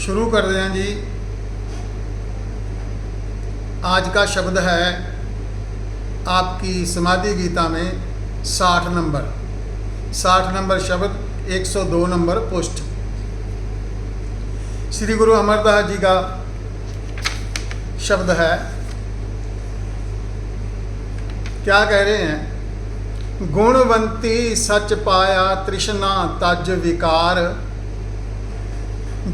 शुरू कर रहे हैं जी। आज का शब्द है आपकी समाधि गीता में 60 नंबर शब्द 102 नंबर पोस्ट। श्री गुरु अमरदास जी का शब्द है। क्या कह रहे हैं? गुणवंती सच पाया तृष्णा तज विकार,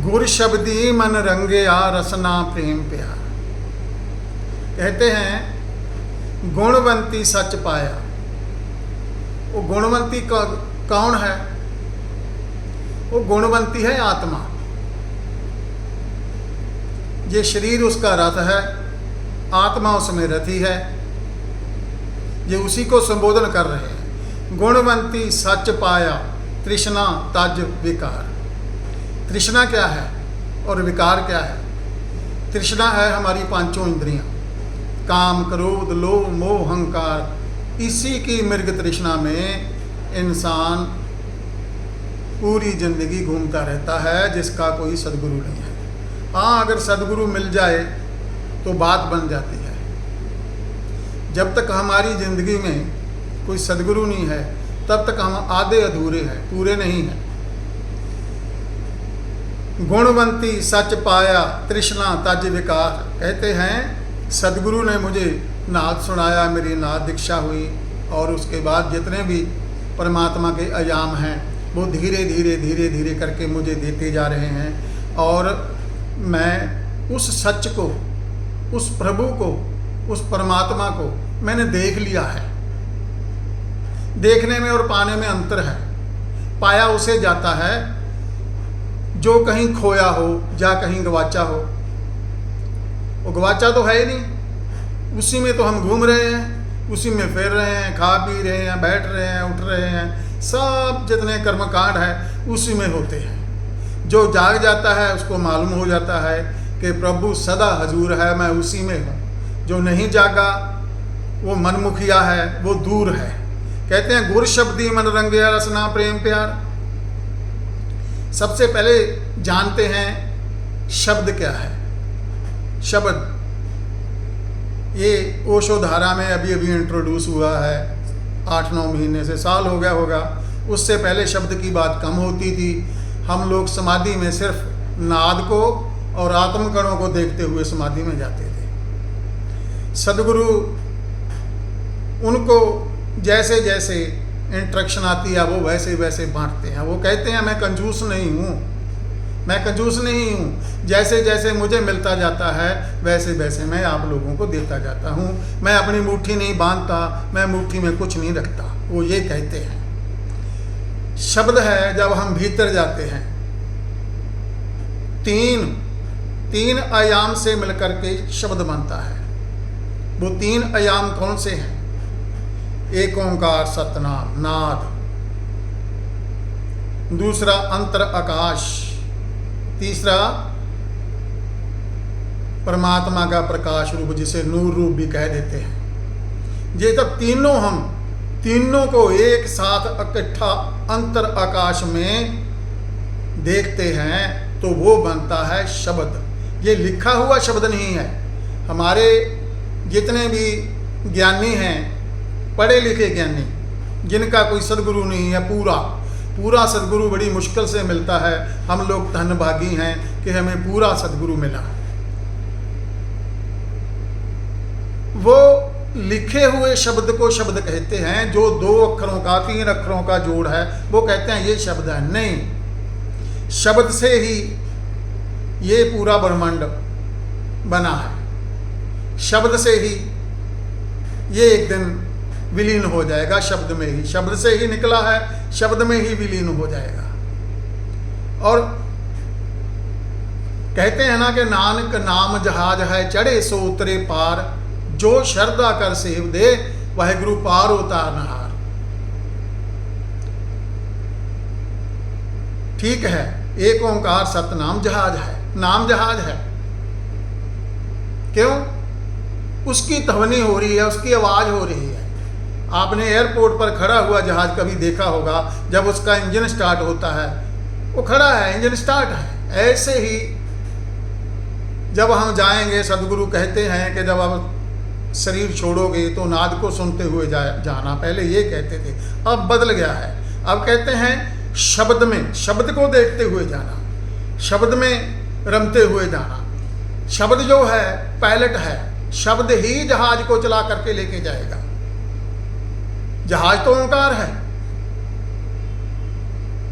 गुर शब्दी मन रंगया रसना प्रेम प्यार। कहते हैं गुणवंती सच पाया। वो गुणवंती कौन है? वो गुणवंती है आत्मा। ये शरीर उसका रथ है, आत्मा उसमें रथी है। ये उसी को संबोधन कर रहे हैं। गुणवंती सच पाया तृष्णा तज विकार। तृष्णा क्या है और विकार क्या है? तृष्णा है हमारी पांचों इंद्रियां, काम क्रोध लोभ मोह अहंकार। इसी की मृग तृष्णा में इंसान पूरी जिंदगी घूमता रहता है, जिसका कोई सदगुरु नहीं है। हाँ, अगर सदगुरु मिल जाए तो बात बन जाती है। जब तक हमारी ज़िंदगी में कोई सदगुरु नहीं है तब तक हम आधे अधूरे हैं, पूरे नहीं हैं। गुणवंती सच पाया तृष्णा तज विकार। कहते हैं सदगुरु ने मुझे नाद सुनाया, मेरी नाद दीक्षा हुई, और उसके बाद जितने भी परमात्मा के आयाम हैं वो धीरे धीरे करके मुझे देते जा रहे हैं। और मैं उस सच को, उस प्रभु को, उस परमात्मा को मैंने देख लिया है। देखने में और पाने में अंतर है। पाया उसे जाता है जो कहीं खोया हो या कहीं गवाचा हो। वो गवाचा तो है ही नहीं, उसी में तो हम घूम रहे हैं, उसी में फिर रहे हैं, खा पी रहे हैं, बैठ रहे हैं, उठ रहे हैं। सब जितने कर्मकांड है उसी में होते हैं। जो जाग जाता है उसको मालूम हो जाता है कि प्रभु सदा हजूर है, मैं उसी में हूँ। जो नहीं जागा वो मनमुखिया है, वो दूर है। कहते हैं गुर शब्दी मन रंगया रसना प्रेम प्यार। सबसे पहले जानते हैं शब्द क्या है। शब्द ये ओशो धारा में अभी इंट्रोड्यूस हुआ है, 8-9 महीने से, साल हो गया होगा। उससे पहले शब्द की बात कम होती थी। हम लोग समाधि में सिर्फ नाद को और आत्मकणों को देखते हुए समाधि में जाते थे। सदगुरु उनको जैसे जैसे इंस्ट्रक्शन आती है वो वैसे वैसे बांटते हैं। वो कहते हैं मैं कंजूस नहीं हूँ, जैसे जैसे मुझे मिलता जाता है वैसे वैसे मैं आप लोगों को देता जाता हूँ। मैं अपनी मुट्ठी नहीं बांधता, मैं मुट्ठी में कुछ नहीं रखता। वो ये कहते हैं। शब्द है जब हम भीतर जाते हैं, तीन आयाम से मिलकर के शब्द बनता है। वो 3 आयाम कौन से हैं? एक ओंकार सतनाम नाद, दूसरा अंतर आकाश, तीसरा परमात्मा का प्रकाश रूप, जिसे नूर रूप भी कह देते हैं। ये जब तीनों को एक साथ इकट्ठा अंतर आकाश में देखते हैं तो वो बनता है शब्द। ये लिखा हुआ शब्द नहीं है। हमारे जितने भी ज्ञानी हैं, पढ़े लिखे ज्ञानी, जिनका कोई सदगुरु नहीं है, पूरा सदगुरु बड़ी मुश्किल से मिलता है। हम लोग धन्यभागी हैं कि हमें पूरा सदगुरु मिला। वो लिखे हुए शब्द को शब्द कहते हैं। जो 2 अक्षरों का 3 अक्षरों का जोड़ है वो कहते हैं ये शब्द है। नहीं, शब्द से ही ये पूरा ब्रह्मांड बना है। शब्द से ही ये एक दिन विलीन हो जाएगा। शब्द में ही, शब्द से ही निकला है, शब्द में ही विलीन हो जाएगा। और कहते हैं ना कि नानक नाम जहाज है चढ़े सो उतरे पार, जो श्रद्धा कर सेव दे वह गुरु पार उतार नहार। ठीक है, एक ओंकार सतनाम जहाज है, नाम जहाज है। क्यों? उसकी ध्वनि हो रही है, उसकी आवाज हो रही है। आपने एयरपोर्ट पर खड़ा हुआ जहाज कभी देखा होगा, जब उसका इंजन स्टार्ट होता है, वो खड़ा है, इंजन स्टार्ट है। ऐसे ही जब हम जाएंगे, सदगुरु कहते हैं कि जब आप शरीर छोड़ोगे तो नाद को सुनते हुए जाना। पहले ये कहते थे, अब बदल गया है। अब कहते हैं शब्द में, शब्द को देखते हुए जाना, शब्द में रमते हुए जाना। शब्द जो है पायलट है, शब्द ही जहाज को चला करके लेके जाएगा। जहाज तो ओंकार है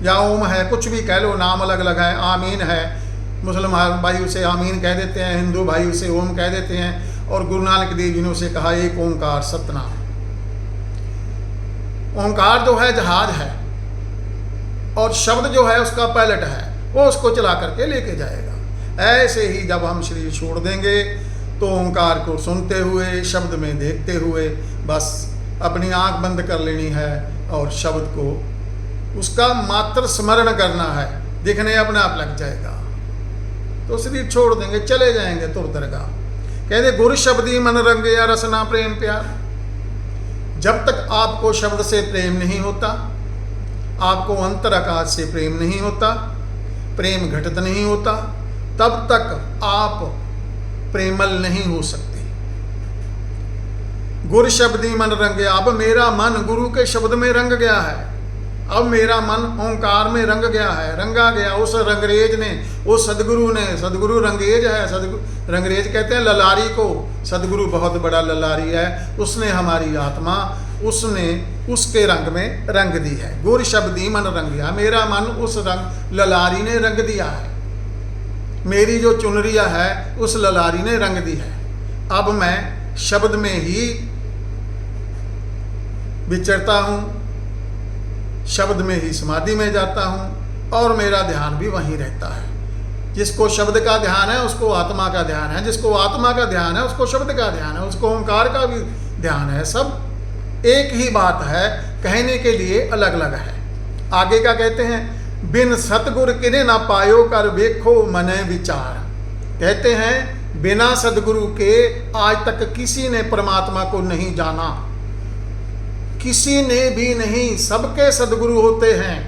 या ओम है, कुछ भी कह लो, नाम अलग अलग है। आमीन है, मुसलमान भाई उसे आमीन कह देते हैं, हिंदू भाई उसे ओम कह देते हैं, और गुरु नानक देव जी ने उसे कहा एक ओंकार सतनाम। ओंकार जो है जहाज है, और शब्द जो है उसका पायलट है, वो उसको चला करके लेके जाएगा। ऐसे ही जब हम शरीर छोड़ देंगे तो ओंकार को सुनते हुए, शब्द में देखते हुए, बस अपनी आंख बंद कर लेनी है और शब्द को, उसका मात्र स्मरण करना है, दिखने अपने आप लग जाएगा। तो शरीर छोड़ देंगे, चले जाएंगे तुर दरगाह। कहते गुरु शब्दी मन रंग या रसना प्रेम प्यार। जब तक आपको शब्द से प्रेम नहीं होता, आपको अंतर आकाश से प्रेम नहीं होता, प्रेम घटित नहीं होता, तब तक आप प्रेमल नहीं हो सकते। गुरु शब्दी मन रंग गया। अब मेरा मन गुरु के शब्द में रंग गया है, अब मेरा मन ओंकार में रंग गया है, रंगा गया उस रंगरेज ने, उस सदगुरु ने। सदगुरु रंगरेज है, सदगुरु रंगरेज कहते हैं ललारी को। सदगुरु बहुत बड़ा ललारी है, उसने हमारी आत्मा, उसने उसके रंग में रंग दी है। गुरु शब्दी मन रंग गया, मेरा मन उस रंग ललारी ने रंग दिया है। मेरी जो चुनरिया है उस ललारी ने रंग दी है। अब मैं शब्द में ही विचरता हूँ, शब्द में ही समाधि में जाता हूँ, और मेरा ध्यान भी वहीं रहता है। जिसको शब्द का ध्यान है उसको आत्मा का ध्यान है, जिसको आत्मा का ध्यान है उसको शब्द का ध्यान है, उसको ओंकार का भी ध्यान है। सब एक ही बात है, कहने के लिए अलग अलग है। आगे का कहते हैं बिन सतगुर किने ना पायो कर देखो मने विचार। कहते हैं बिना सदगुरु के आज तक किसी ने परमात्मा को नहीं जाना, किसी ने भी नहीं। सबके सदगुरु होते हैं,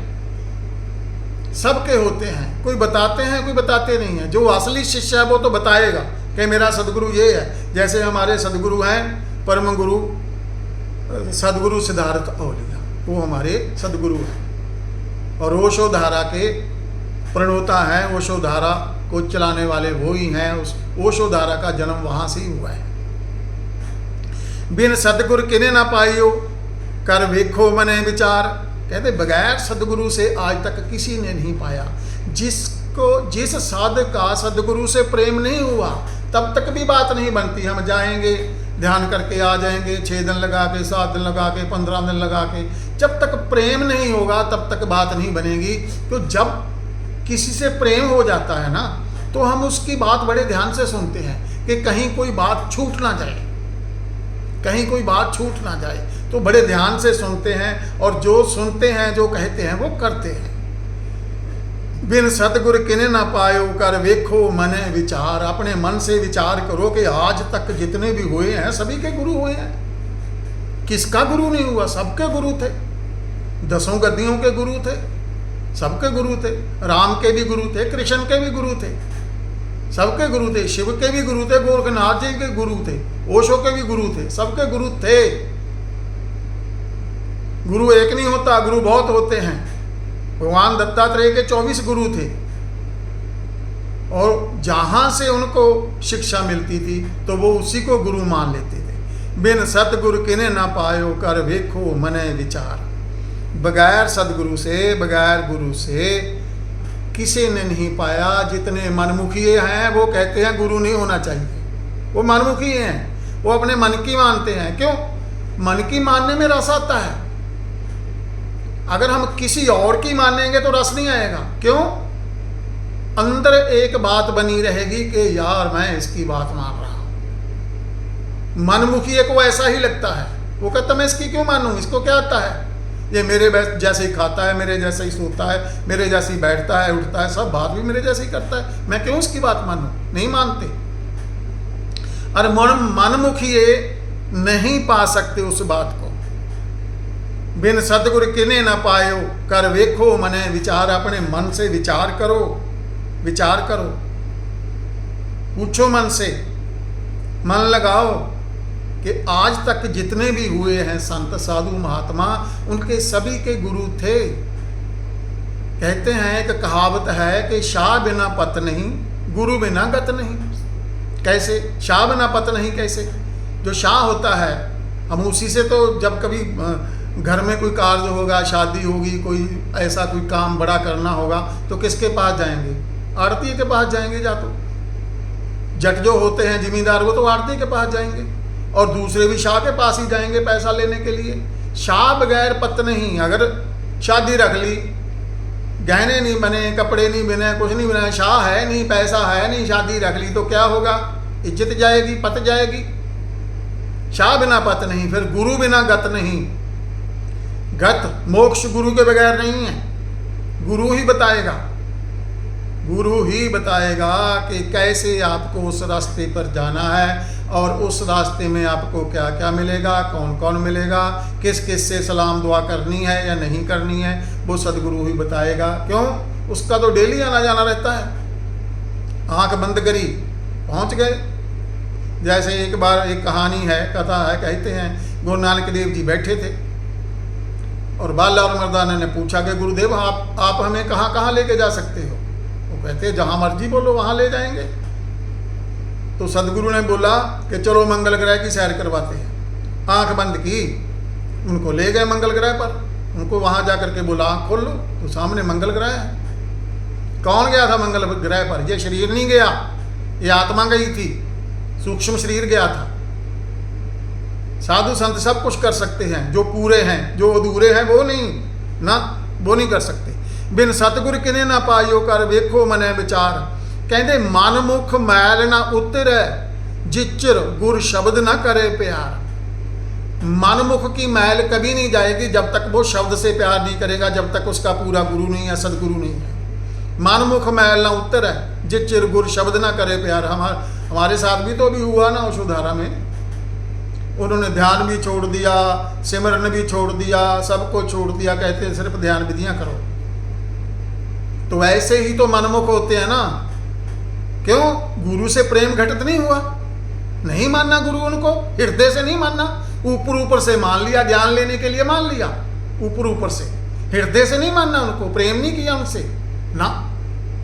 सबके होते हैं, कोई बताते हैं कोई बताते नहीं है। जो असली शिष्य है वो तो बताएगा कि मेरा सदगुरु ये है। जैसे हमारे सदगुरु हैं परम गुरु सदगुरु सिद्धार्थ औलिया, वो हमारे सदगुरु हैं, और ओशो धारा के प्रणोता हैं। ओशो धारा को चलाने वाले वो ही हैं, उस ओशो धारा का जन्म वहाँ से ही हुआ है। बिन सदगुरु किने ना पाइयो कर वेखो मने विचार। कहते बगैर सदगुरु से आज तक किसी ने नहीं पाया। जिस साधक का सदगुरु से प्रेम नहीं हुआ तब तक भी बात नहीं बनती। हम जाएंगे ध्यान करके आ जाएंगे, 6 दिन लगा के, 7 दिन लगा के, 15 दिन लगा के, जब तक प्रेम नहीं होगा तब तक बात नहीं बनेगी। तो जब किसी से प्रेम हो जाता है ना, तो हम उसकी बात बड़े ध्यान से सुनते हैं कि कहीं कोई बात छूट ना जाए, कहीं कोई बात छूट ना जाए, तो बड़े ध्यान से सुनते हैं, और जो सुनते हैं जो कहते हैं वो करते हैं। बिन सतगुर किने ना पायो कर वेखो मने विचार। अपने मन से विचार करो कि आज तक जितने भी हुए हैं सभी के गुरु हुए हैं। किसका गुरु नहीं हुआ? सबके गुरु थे, 10 गद्दियों के गुरु थे, सबके गुरु थे। राम के भी गुरु थे, कृष्ण के भी गुरु थे, सबके गुरु थे। शिव के भी गुरु थे, गोरखनाथ जी के गुरु थे, ओशो के भी गुरु थे, सबके गुरु थे। गुरु एक नहीं होता, गुरु बहुत होते हैं। भगवान दत्तात्रेय के 24 गुरु थे, और जहां से उनको शिक्षा मिलती थी तो वो उसी को गुरु मान लेते थे। बिन सतगुरु किने ना पायो कर वेखो मने विचार। बगैर सदगुरु से, बगैर गुरु से किसी ने नहीं पाया। जितने मनमुखी हैं वो कहते हैं गुरु नहीं होना चाहिए, वो मनमुखी हैं, वो अपने मन की मानते हैं। क्यों? मन की मानने में रस आता है। अगर हम किसी और की मानेंगे तो रस नहीं आएगा। क्यों? अंदर एक बात बनी रहेगी कि यार मैं इसकी बात मान रहा हूं। मनमुखी को ऐसा ही लगता है, वो कहता मैं इसकी क्यों मानूं, इसको क्या आता है, ये मेरे जैसे ही खाता है, मेरे जैसे ही सोता है, मेरे जैसे ही बैठता है, उठता है, सब बात भी मेरे जैसे ही करता है, मैं क्यों इसकी बात मानूं? नहीं मानते। और मनमुखी नहीं पा सकते उस बात को। बिन सतगुर किने ना पायो कर वेखो मने विचार। अपने मन से विचार करो, विचार करो। पूछो मन से, मन लगाओ कि आज तक जितने भी हुए हैं संत साधु महात्मा, उनके सभी के गुरु थे। कहते हैं, एक कहावत है कि शाह बिना पत नहीं, गुरु बिना गत नहीं। कैसे शाह बिना पत नहीं? कैसे? जो शाह होता है, हम उसी से तो जब कभी घर में कोई कार्य होगा, शादी होगी, कोई ऐसा कोई काम बड़ा करना होगा, तो किसके पास जाएंगे? आड़ती के पास जाएंगे। जा तो जट जो होते हैं जिमींदार, वो तो आड़ती के पास जाएंगे, और दूसरे भी शाह के पास ही जाएंगे पैसा लेने के लिए। शाह बगैर पत नहीं। अगर शादी रख ली, गहने नहीं बने, कपड़े नहीं बने, कुछ नहीं बना, शाह है नहीं, पैसा है नहीं, शादी रख ली, तो क्या होगा? इज्जत जाएगी, पत जाएगी। शाह बिना पत नहीं। फिर गुरु बिना गत नहीं। गत मोक्ष गुरु के बगैर नहीं है। गुरु ही बताएगा, गुरु ही बताएगा कि कैसे आपको उस रास्ते पर जाना है, और उस रास्ते में आपको क्या क्या मिलेगा, कौन कौन मिलेगा, किस किस से सलाम दुआ करनी है या नहीं करनी है, वो सदगुरु ही बताएगा। क्यों? उसका तो डेली आना जाना रहता है। आंख बंद करी, पहुंच गए। जैसे एक बार एक कहानी है, कथा है, कहते हैं गुरु नानक देव जी बैठे थे और बाला और मर्दाना ने पूछा कि गुरुदेव आप हमें कहाँ कहाँ लेके जा सकते हो? वो कहते, जहाँ मर्जी बोलो वहाँ ले जाएंगे। तो सदगुरु ने बोला कि चलो मंगल ग्रह की सैर करवाते हैं। आंख बंद की, उनको ले गए मंगल ग्रह पर। उनको वहाँ जा करके बोला आँख खोल लो, तो सामने मंगल ग्रह है। कौन गया था मंगल ग्रह पर? ये शरीर नहीं गया, ये आत्मा गई थी, सूक्ष्म शरीर गया था। साधु संत सब कुछ कर सकते हैं, जो पूरे हैं, जो अधूरे हैं वो नहीं ना, वो नहीं कर सकते। बिन सतगुर किने ना पायो कर वेखो मने विचार। कहते मन मुख मैल ना उतरे, जिचर गुर शब्द ना करे प्यार। मन मुख की मैल कभी नहीं जाएगी जब तक वो शब्द से प्यार नहीं करेगा, जब तक उसका पूरा गुरु नहीं है, सदगुरु नहीं है। मन मुख मैल ना उतरे, जिचर गुर शब्द ना करे प्यार। हमारे साथ भी तो अभी हुआ ना उषधारा में, उन्होंने ध्यान भी छोड़ दिया, सिमरन भी छोड़ दिया, सबको छोड़ दिया, कहते सिर्फ ध्यान विधियां करो। तो ऐसे ही तो मनमुख होते हैं ना। क्यों? गुरु से प्रेम घटित नहीं हुआ, नहीं मानना गुरु उनको, हृदय से नहीं मानना, ऊपर ऊपर से मान लिया, ज्ञान लेने के लिए मान लिया, ऊपर ऊपर से, हृदय से नहीं मानना उनको, प्रेम नहीं किया उनसे ना,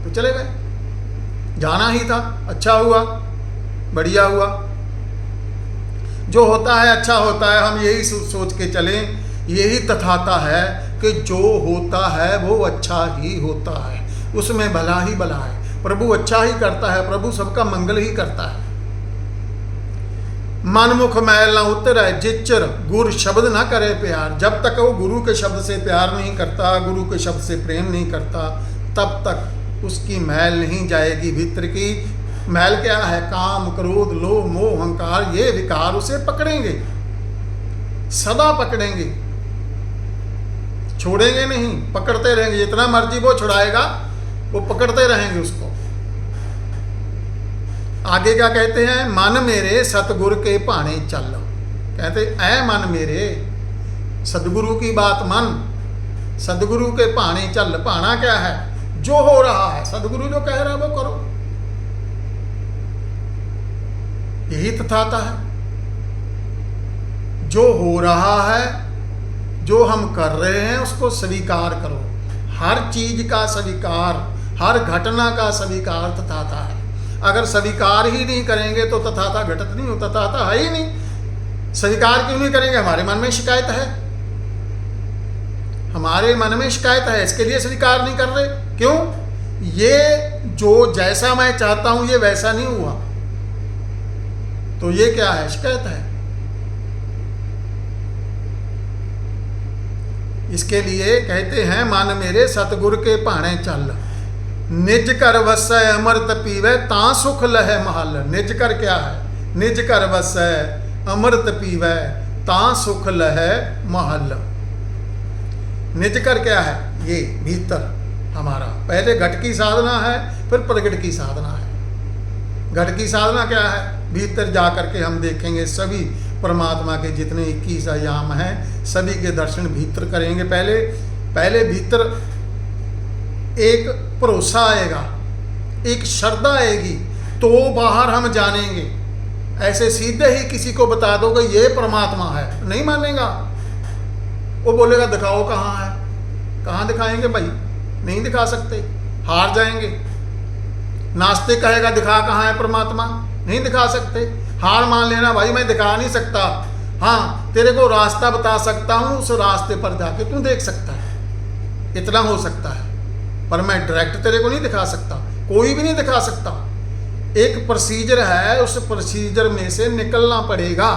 तो चले गए। जाना ही था, अच्छा हुआ, बढ़िया हुआ। जो होता है अच्छा होता है, हम यही सोच के चलें, यही तथाता है कि जो होता है वो अच्छा ही होता है, उसमें भला ही भला है। प्रभु अच्छा ही करता है, प्रभु सबका मंगल ही करता है। मनमुख मैल ना उतरे, जिचर गुरु शब्द ना करे प्यार। जब तक वो गुरु के शब्द से प्यार नहीं करता, गुरु के शब्द से प्रेम नहीं करता, तब तक उसकी मैल नहीं जाएगी। भीतर की मैल क्या है? काम, क्रोध, लोभ, मोह, अहंकार, ये विकार उसे पकड़ेंगे, सदा पकड़ेंगे, छोड़ेंगे नहीं, पकड़ते रहेंगे। जितना मर्जी वो छुड़ाएगा, वो पकड़ते रहेंगे उसको। आगे क्या कहते हैं? मन मेरे सतगुरु के भाने चल। कहते ऐ मन मेरे, सदगुरु की बात मन, सदगुरु के भाने चल। भाना क्या है? जो हो रहा है, सदगुरु जो कह रहा है वो करो, यही तथाता है। जो हो रहा है, जो हम कर रहे हैं, उसको स्वीकार करो। हर चीज का स्वीकार, हर घटना का स्वीकार तथाता है। अगर स्वीकार ही नहीं करेंगे तो तथाता घटित नहीं होता, तथाता है ही नहीं। स्वीकार क्यों नहीं करेंगे? हमारे मन में शिकायत है, हमारे मन में शिकायत है, इसके लिए स्वीकार नहीं कर रहे। क्यों? ये जो जैसा मैं चाहता हूं ये वैसा नहीं हुआ, तो ये क्या है? शिकायत है। इसके लिए कहते हैं मन मेरे सतगुरु के भाने चल। निज कर वसै अमृत पीवै ता सुख लहै महल। निज कर क्या है? निज कर वसै अमृत पीवै ता सुख लहै महल। निज कर क्या है? ये भीतर हमारा, पहले घट की साधना है, फिर प्रगट की साधना है। घट की साधना क्या है? भीतर जा करके हम देखेंगे सभी परमात्मा के जितने 21 आयाम हैं, सभी के दर्शन भीतर करेंगे। पहले भीतर एक भरोसा आएगा, एक श्रद्धा आएगी तो बाहर हम जानेंगे। ऐसे सीधे ही किसी को बता दोगे ये परमात्मा है, नहीं मानेगा। वो बोलेगा दिखाओ कहाँ है। कहाँ दिखाएंगे भाई, नहीं दिखा सकते, हार जाएंगे। नास्तिक कहेगा दिखा कहाँ है परमात्मा, नहीं दिखा सकते, हार मान लेना भाई मैं दिखा नहीं सकता। हाँ तेरे को रास्ता बता सकता हूँ, उस रास्ते पर जाके तू देख सकता है, इतना हो सकता है, पर मैं डायरेक्ट तेरे को नहीं दिखा सकता, कोई भी नहीं दिखा सकता। एक प्रोसीजर है, उस प्रोसीजर में से निकलना पड़ेगा।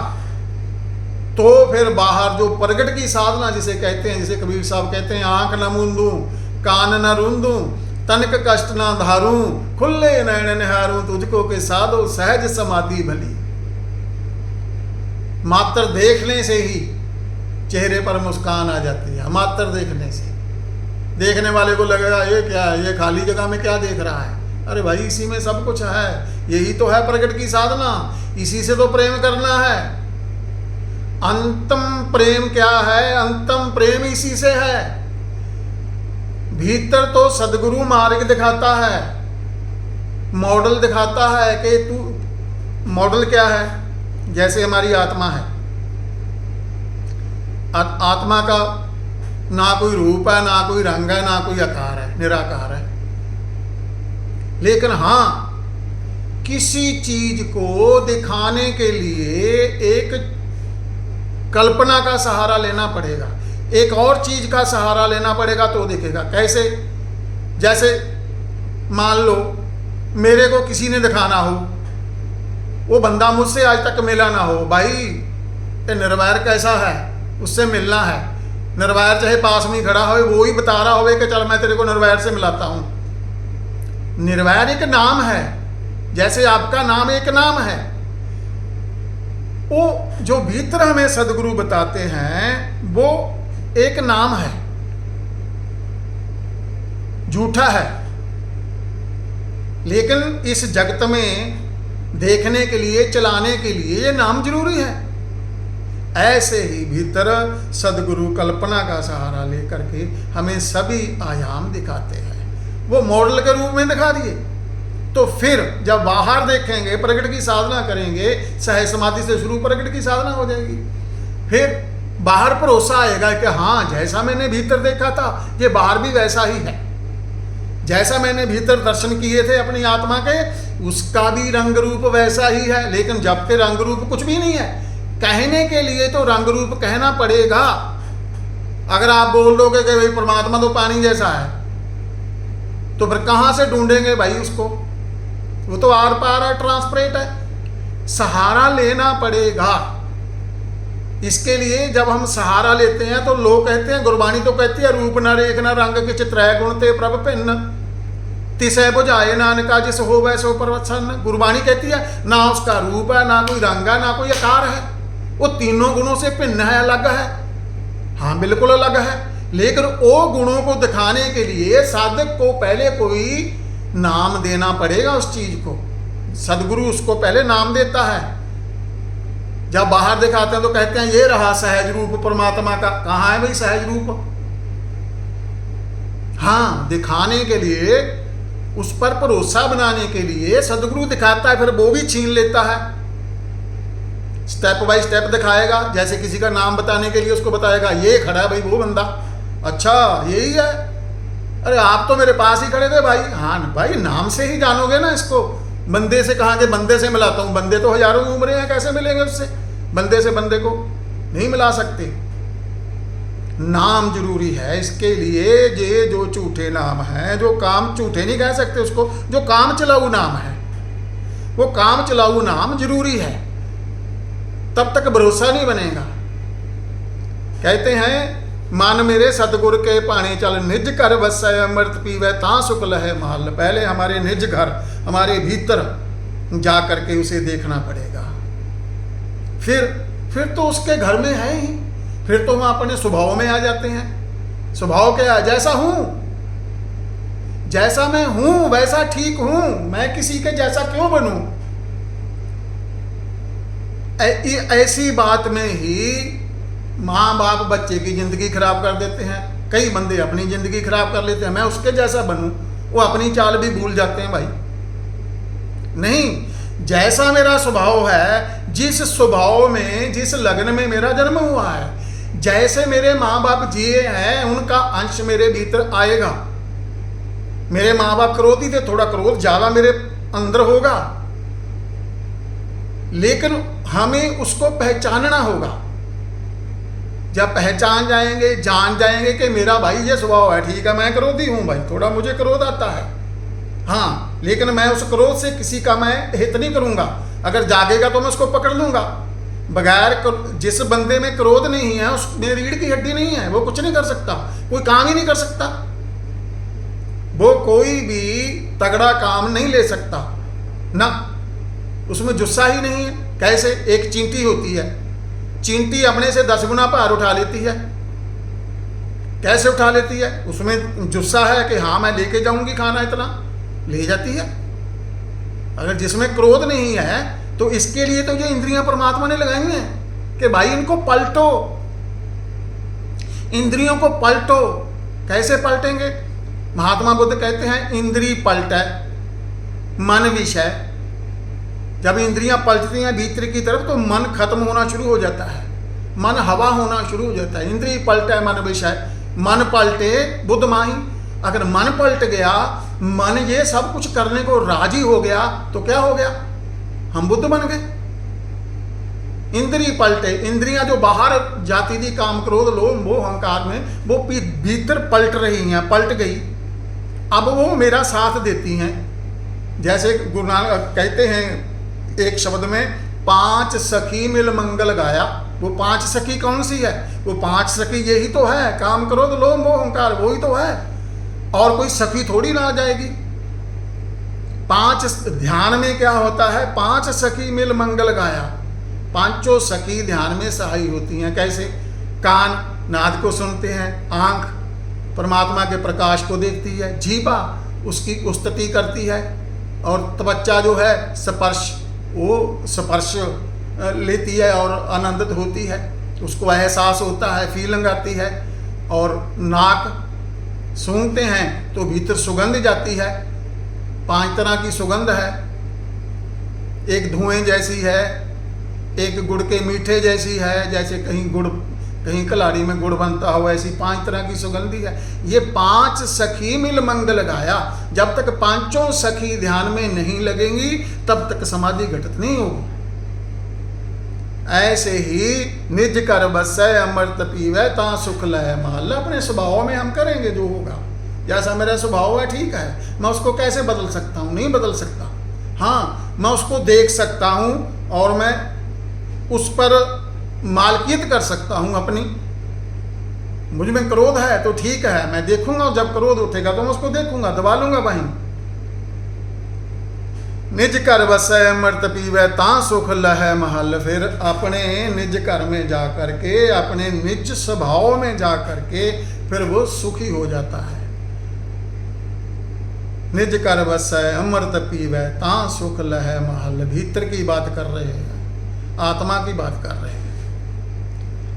तो फिर बाहर जो प्रगट की साधना जिसे कहते हैं, जिसे कबीर साहब कहते हैं, आंख न मूंदूं कान न रूंदूं तनिक कष्ट न धारूं खुले नयन निहारूं तुझको के साधो सहज समाधि भली। मात्र देखने से ही चेहरे पर मुस्कान आ जाती है, मात्र देखने से। देखने वाले को लगेगा ये क्या है, ये खाली जगह में क्या देख रहा है। अरे भाई इसी में सब कुछ है, यही तो है प्रगट की साधना, इसी से तो प्रेम करना है। अंतम प्रेम क्या है, अंतम प्रेम इसी से है। भीतर तो सदगुरु मार्ग दिखाता है, मॉडल दिखाता है कि तू, मॉडल क्या है, जैसे हमारी आत्मा है, आत्मा का ना कोई रूप है, ना कोई रंग है, ना कोई आकार है, निराकार है। लेकिन हाँ किसी चीज को दिखाने के लिए एक कल्पना का सहारा लेना पड़ेगा, एक और चीज का सहारा लेना पड़ेगा तो दिखेगा। कैसे? जैसे मान लो मेरे को किसी ने दिखाना हो, वो बंदा मुझसे आज तक मिला ना हो, भाई ये निर्वैर कैसा है, उससे मिलना है। निर्वैर चाहे पास में खड़ा हो, वो ही बता रहा हो कि चल मैं तेरे को निर्वैर से मिलाता हूं। निर्वैर एक नाम है, जैसे आपका नाम एक नाम है। वो जो भीतर हमें सदगुरु बताते हैं वो एक नाम है, झूठा है, लेकिन इस जगत में देखने के लिए, चलाने के लिए ये नाम जरूरी है। ऐसे ही भीतर सदगुरु कल्पना का सहारा लेकर के हमें सभी आयाम दिखाते हैं, वो मॉडल के रूप में दिखा दिए। तो फिर जब बाहर देखेंगे, प्रगट की साधना करेंगे, सहज समाधि से शुरू प्रगट की साधना हो जाएगी। फिर बाहर भरोसा आएगा कि हाँ जैसा मैंने भीतर देखा था ये बाहर भी वैसा ही है, जैसा मैंने भीतर दर्शन किए थे अपनी आत्मा के, उसका भी रंग रूप वैसा ही है। लेकिन जब के रंग रूप कुछ भी नहीं है, कहने के लिए तो रंग रूप कहना पड़ेगा। अगर आप बोल दोगे कि भाई परमात्मा तो पानी जैसा है, तो फिर कहां से ढूंढेंगे भाई उसको, वो तो आर पार है, ट्रांसपरेंट है। सहारा लेना पड़ेगा। इसके लिए जब हम सहारा लेते हैं तो लोग कहते हैं, गुरबाणी तो कहती है, रूप न रेख न रंग किच त्रय गुण ते प्रभ भिन्न तिसै बुझाए नानका जिस हो वैसो प्रसन्न। गुरबाणी कहती है ना उसका रूप है, ना कोई रंग है, ना कोई आकार है, वो तीनों गुणों से भिन्न है, अलग है। हाँ बिल्कुल अलग है। लेकिन वो गुणों को दिखाने के लिए साधक को पहले कोई नाम देना पड़ेगा उस चीज को। सदगुरु उसको पहले नाम देता है। जब बाहर दिखाते हैं तो कहते हैं ये रहा सहज रूप परमात्मा का। कहाँ है भाई सहज रूप? हाँ दिखाने के लिए, उस पर भरोसा बनाने के लिए सदगुरु दिखाता है, फिर वो भी छीन लेता है। स्टेप बाय स्टेप दिखाएगा। जैसे किसी का नाम बताने के लिए उसको बताएगा ये खड़ा है भाई वो बंदा, अच्छा यही है, अरे आप तो मेरे पास ही खड़े थे भाई। हाँ भाई नाम से ही जानोगे ना इसको। बंदे से कहा कि बंदे से मिलाता हूँ, बंदे तो हजारों उम्रें हैं, कैसे मिलेंगे उससे? बंदे से बंदे को नहीं मिला सकते। नाम जरूरी है इसके लिए। ये जो झूठे नाम हैं, जो काम, झूठे नहीं कह सकते उसको, जो काम चलाऊ नाम है, वो काम चलाऊ नाम जरूरी है, तब तक भरोसा नहीं बनेगा। कहते हैं मान मेरे सतगुर के पानी चल निज घर वसै अमृत पीवे ता सुख लहे महल। पहले हमारे निज घर, हमारे भीतर जा करके उसे देखना पड़ेगा। फिर तो उसके घर में है ही, फिर तो हम अपने स्वभाव में आ जाते हैं। स्वभाव क्या है? जैसा हूं, जैसा मैं हूं वैसा ठीक हूं, मैं किसी के जैसा क्यों बनूं? ऐसी बात में ही माँ बाप बच्चे की जिंदगी खराब कर देते हैं। कई बंदे अपनी जिंदगी खराब कर लेते हैं, मैं उसके जैसा बनूं, वो अपनी चाल भी भूल जाते हैं भाई। नहीं, जैसा मेरा स्वभाव है, जिस स्वभाव में, जिस लगन में मेरा जन्म हुआ है, जैसे मेरे माँ बाप जिए हैं, उनका अंश मेरे भीतर आएगा। मेरे माँ बाप क्रोधी थे, थोड़ा क्रोध ज़्यादा मेरे अंदर होगा, लेकिन हमें उसको पहचानना होगा। जब पहचान जाएंगे, जान जाएंगे कि मेरा भाई ये स्वभाव है, ठीक है मैं क्रोधी हूँ भाई, थोड़ा मुझे क्रोध आता है, हाँ, लेकिन मैं उस क्रोध से किसी का मैं हित नहीं करूँगा। अगर जागेगा तो मैं उसको पकड़ लूँगा। बगैर जिस बंदे में क्रोध नहीं है, उसमें रीढ़ की हड्डी नहीं है, वो कुछ नहीं कर सकता, कोई काम ही नहीं कर सकता, वो कोई भी तगड़ा काम नहीं ले सकता ना, उसमें जुस्सा ही नहीं है। कैसे? एक चींटी होती है, चींटी अपने से 10 गुना भार उठा लेती है। कैसे उठा लेती है? उसमें जुस्सा है कि हाँ मैं लेके जाऊंगी खाना, इतना ले जाती है। अगर जिसमें क्रोध नहीं है, तो इसके लिए तो ये इंद्रियां परमात्मा ने लगाई हैं कि भाई इनको पलटो, इंद्रियों को पलटो। कैसे पलटेंगे? महात्मा बुद्ध कहते हैं इंद्री पलट है, मन विष है। जब इंद्रियां पलटती हैं भीतर की तरफ, तो मन खत्म होना शुरू हो जाता है, मन हवा होना शुरू हो जाता है। इंद्री पलट है, मन विष है। मन पलटे बुद्ध माही। अगर मन पलट गया, मन ये सब कुछ करने को राजी हो गया, तो क्या हो गया? हम बुद्ध बन गए। इंद्री पलटे, इंद्रियां जो बाहर जाती थी काम क्रोध लोभ मोह अहंकार में, वो भीतर पलट रही हैं, पलट गई। अब वो मेरा साथ देती हैं। जैसे गुरु नानक कहते हैं एक शब्द में, 5 सखी मिल मंगल गाया। वो 5 सखी कौन सी है? वो 5 सखी यही तो है, काम क्रोध लोभ मोह अहंकार, वही तो है, और कोई सखी थोड़ी ना आ जाएगी। 5 ध्यान में क्या होता है? 5 सखी मिल मंगल गाया। 5 सखी ध्यान में सहाई होती हैं। कैसे? कान नाद को सुनते हैं, आंख परमात्मा के प्रकाश को देखती है, जीवा उसकी स्तुति करती है, और त्वचा जो है स्पर्श, वो स्पर्श लेती है और आनंदित होती है, उसको एहसास होता है, फीलिंग आती है। और नाक सूंघते हैं तो भीतर सुगंध जाती है। 5 तरह की सुगंध है, एक धुएं जैसी है, एक गुड़ के मीठे जैसी है, जैसे कहीं गुड़, कहीं कलाड़ी में गुड़ बनता हो, ऐसी 5 तरह की सुगंधी है। ये 5 सखी मिल मंगल गाया। जब तक 5 सखी ध्यान में नहीं लगेंगी, तब तक समाधि घटित नहीं होगी। ऐसे ही निज कर बसै अमृत पीवै ता सुख लय महल। अपने स्वभाव में हम करेंगे जो होगा। जैसा मेरा स्वभाव है, ठीक है, मैं उसको कैसे बदल सकता हूँ? नहीं बदल सकता। हाँ, मैं उसको देख सकता हूँ और मैं उस पर मालकियत कर सकता हूँ अपनी। मुझ में क्रोध है तो ठीक है, मैं देखूंगा, जब क्रोध उठेगा तो मैं उसको देखूंगा, दबा लूंगा वहीं। निज कर बसै अमृत पीवै ता सुख लहै महल। फिर अपने निज घर में जा करके, अपने निज स्वभाव में जा करके फिर वो सुखी हो जाता है। निज कर बसै अमृत पीवै ता सुख लहै महल। भीतर की बात कर रहे हैं, आत्मा की बात कर रहे हैं।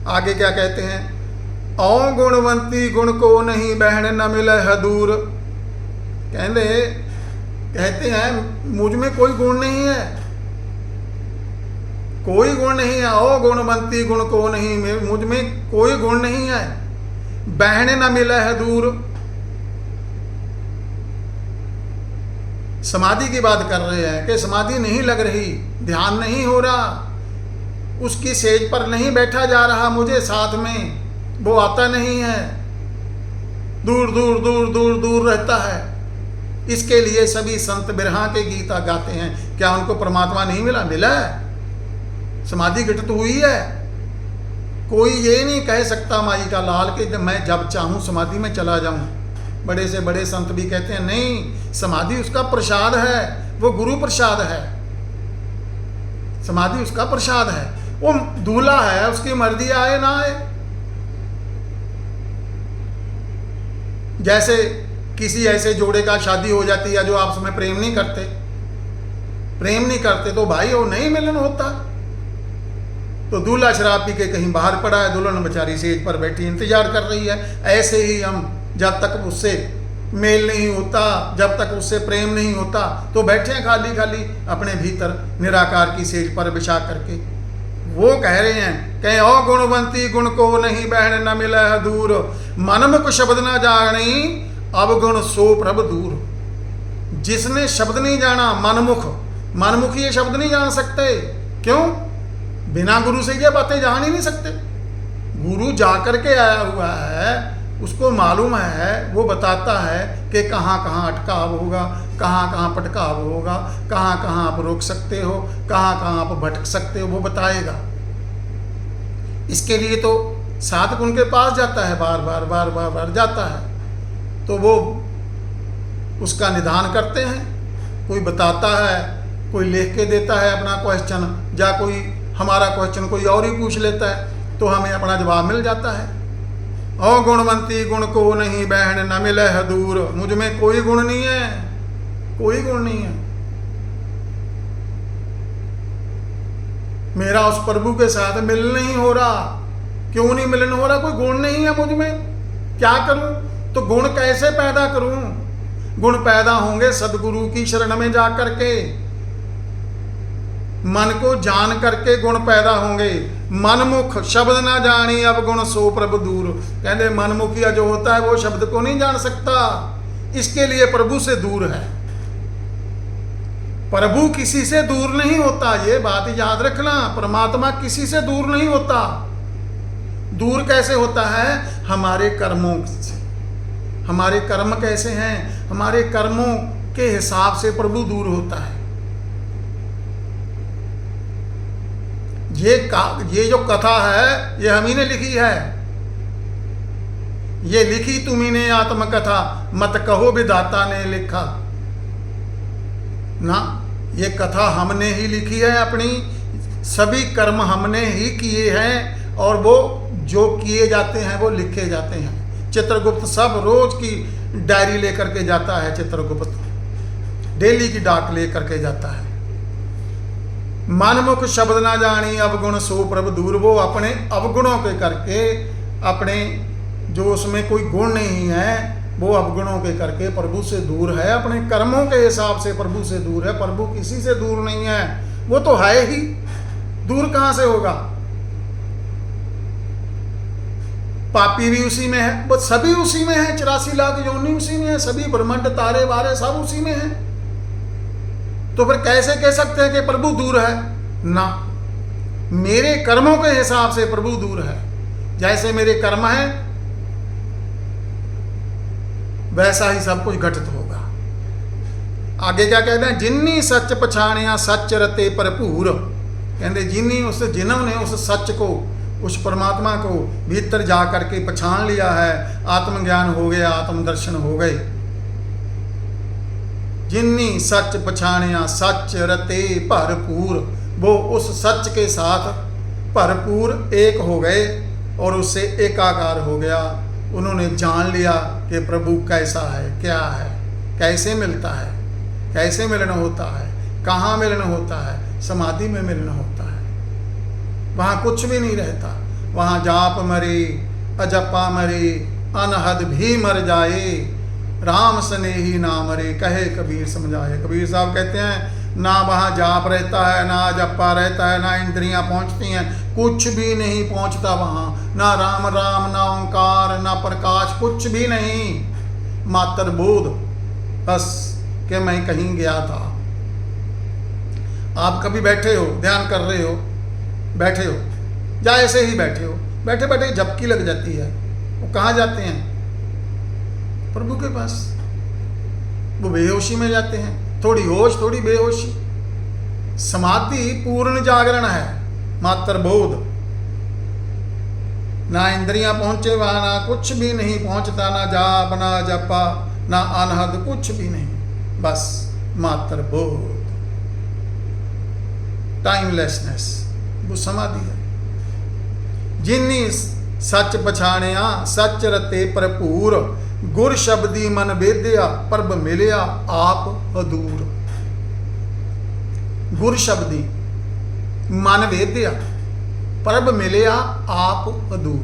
आगे क्या कहते हैं? औ गुणवंती गुण को नहीं बहन न मिले है दूर। कहते हैं मुझ में कोई गुण नहीं है, कोई गुण नहीं है। औ गुणवंती गुण को नहीं, मुझ में कोई गुण नहीं है, बहन न मिले है दूर। समाधि की बात कर रहे हैं कि समाधि नहीं लग रही, ध्यान नहीं हो रहा, उसकी सेज पर नहीं बैठा जा रहा, मुझे साथ में वो आता नहीं है, दूर दूर दूर दूर दूर रहता है। इसके लिए सभी संत बिरहा के गीता गाते हैं। क्या उनको परमात्मा नहीं मिला? मिला है, समाधि घटित हुई है। कोई ये नहीं कह सकता माई का लाल कि मैं जब चाहूँ समाधि में चला जाऊँ। बड़े से बड़े संत भी कहते हैं नहीं, समाधि उसका प्रसाद है, वो गुरु प्रसाद है, समाधि उसका प्रसाद है। वो दूल्हा है, उसकी मर्जी आए ना आए। जैसे किसी ऐसे जोड़े का शादी हो जाती है जो आपस में प्रेम नहीं करते, तो भाई वो नहीं मिलन होता। तो दूल्हा शराब पी के कहीं बाहर पड़ा है, दुल्हन बेचारी सेज पर बैठी इंतजार कर रही है। ऐसे ही हम जब तक उससे मेल नहीं होता, जब तक उससे प्रेम नहीं होता, तो बैठे हैं खाली खाली अपने भीतर निराकार की सेज पर बिछा करके। वो कह रहे हैं, कहीं ओ गुणवंती गुण को नहीं बहन न मिले दूर, मनमुख शब्द न जानी अवगुण सो प्रभ दूर। जिसने शब्द नहीं जाना, मनमुख ये शब्द नहीं जान सकते। क्यों? बिना गुरु से ये बातें जान ही नहीं सकते। गुरु जाकर के आया हुआ है, उसको मालूम है, वो बताता है कि कहाँ कहाँ अटकाव होगा, कहाँ कहाँ पटकाव होगा, कहाँ कहाँ आप रोक सकते हो, कहाँ कहाँ आप भटक सकते हो, वो बताएगा। इसके लिए तो साधक उनके पास जाता है, बार बार बार बार बार जाता है, तो वो उसका निदान करते हैं। कोई बताता है, कोई लिख के देता है अपना क्वेश्चन, या कोई हमारा क्वेश्चन कोई और ही पूछ लेता है, तो हमें अपना जवाब मिल जाता है। ओ गुणवंती गुण को नहीं बहन न मिले है दूर। मुझ में कोई गुण नहीं है, कोई गुण नहीं है। मेरा उस प्रभु के साथ मिलन नहीं हो रहा। क्यों नहीं मिलन हो रहा? कोई गुण नहीं है मुझ में। क्या करूं? तो गुण कैसे पैदा करूं? गुण पैदा होंगे सदगुरु की शरण में जा करके, मन को जान करके गुण पैदा होंगे। मनमुख शब्द ना जानी अवगुण सो प्रभु दूर। कहते मनमुखिया जो होता है वो शब्द को नहीं जान सकता, इसके लिए प्रभु से दूर है। प्रभु किसी से दूर नहीं होता, ये बात याद रखना। परमात्मा किसी से दूर नहीं होता। दूर कैसे होता है? हमारे कर्मों से। हमारे कर्म कैसे हैं? हमारे कर्मों के हिसाब से प्रभु दूर होता है। ये जो कथा है, ये हम ही ने लिखी है। ये लिखी तुम्ही ने आत्मकथा, मत कहो विधाता ने लिखा ना। ये कथा हमने ही लिखी है अपनी। सभी कर्म हमने ही किए हैं, और वो जो किए जाते हैं वो लिखे जाते हैं। चित्रगुप्त सब रोज की डायरी लेकर के जाता है। चित्रगुप्त डेली की डाक लेकर के जाता है। मनमुख शब्द ना जानी अवगुण सो प्रभु दूर। वो अपने अवगुणों के करके, अपने जो उसमें कोई गुण नहीं है, वो अवगुणों के करके प्रभु से दूर है। अपने कर्मों के हिसाब से प्रभु से दूर है। प्रभु किसी से दूर नहीं है, वो तो है ही। दूर कहां से होगा? पापी भी उसी में है, वो सभी उसी में है। 84 लाख योनि उसी में है, सभी ब्रह्मांड तारे वारे सब उसी में है। तो फिर कैसे कह सकते हैं कि प्रभु दूर है? ना, मेरे कर्मों के हिसाब से प्रभु दूर है। जैसे मेरे कर्म हैं वैसा ही सब कुछ घटित होगा। आगे क्या कहते हैं? जिन्नी सच पछाणिया सच रते भरपूर। कहते जिन्होंने उस सच को, उस परमात्मा को भीतर जा करके पछाण लिया है, आत्मज्ञान हो गया, आत्मदर्शन हो गए। जिन्नी सच पछाणिया सच रते भरपूर। वो उस सच के साथ भरपूर एक हो गए और उससे एकाकार हो गया। उन्होंने जान लिया कि प्रभु कैसा है, क्या है, कैसे मिलता है, कैसे मिलन होता है, कहाँ मिलन होता है। समाधि में मिलन होता है, वहाँ कुछ भी नहीं रहता। वहाँ जाप मरे, अजपा मरे, अनहद भी मर जाए, राम स्नेही ना मरे, कहे कबीर समझाए। कबीर साहब कहते हैं, ना वहाँ जाप रहता है, ना जप्पा रहता है, ना इंद्रियां पहुँचती हैं, कुछ भी नहीं पहुँचता वहाँ। ना राम राम, ना ओंकार, ना प्रकाश, कुछ भी नहीं। मात्र बोध बस कि मैं कहीं गया था। आप कभी बैठे हो, ध्यान कर रहे हो, बैठे हो, या ऐसे ही बैठे हो, बैठे बैठे झपकी लग जाती है, वो कहाँ जाते हैं? प्रभु के पास। वो बेहोशी में जाते हैं, थोड़ी होश थोड़ी बेहोशी। समाधि पूर्ण जागरण है, मात्र बोध। ना इंद्रियां पहुंचे वहां, ना कुछ भी नहीं पहुंचता, ना जाप, ना जपा, ना अनहद, कुछ भी नहीं, बस मात्र बोध, टाइमलेसनेस, वो समाधि है। जिन्नी सच पछाणिया सच रते भरपूर, गुर शब्दी मन वेद्या प्रभ मिलिया आप अदूर। गुर शब्दी मन वेद्या प्रभ मिलिया आप अदूर।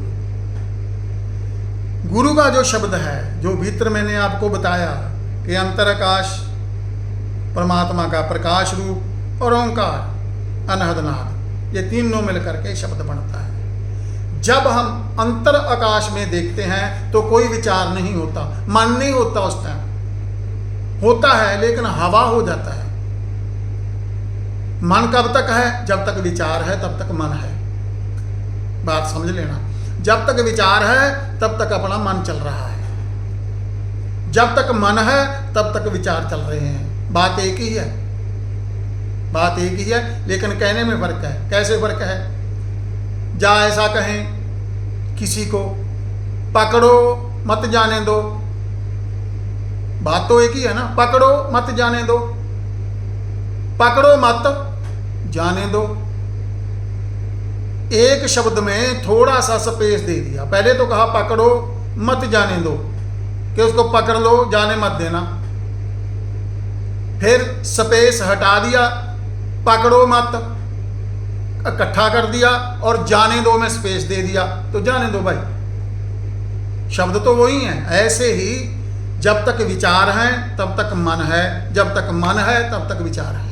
गुरु का जो शब्द है, जो भीतर मैंने आपको बताया कि अंतराकाश परमात्मा का प्रकाश रूप और ओंकार अनहद नाद, ये तीनों मिलकर के शब्द बनता है। जब हम अंतर आकाश में देखते हैं तो कोई विचार नहीं होता, मन नहीं होता, उस टाइम होता है लेकिन हवा हो जाता है। मन कब तक है? जब तक विचार है तब तक मन है। बात समझ लेना, जब तक विचार है तब तक अपना मन चल रहा है, जब तक मन है तब तक विचार चल रहे हैं। बात एक ही है, बात एक ही है, लेकिन कहने में फर्क है। कैसे फर्क है? जा ऐसा कहें किसी को, पकड़ो मत जाने दो, बात तो एक ही है ना। पकड़ो मत जाने दो, पकड़ो मत जाने दो, एक शब्द में थोड़ा सा स्पेस दे दिया। पहले तो कहा पकड़ो मत जाने दो, कि उसको पकड़ लो, जाने मत देना। फिर स्पेस हटा दिया, पकड़ो मत इकट्ठा कर दिया, और जाने दो में स्पेस दे दिया, तो जाने दो भाई। शब्द तो वही है। ऐसे ही जब तक विचार है तब तक मन है, जब तक मन है तब तक विचार है।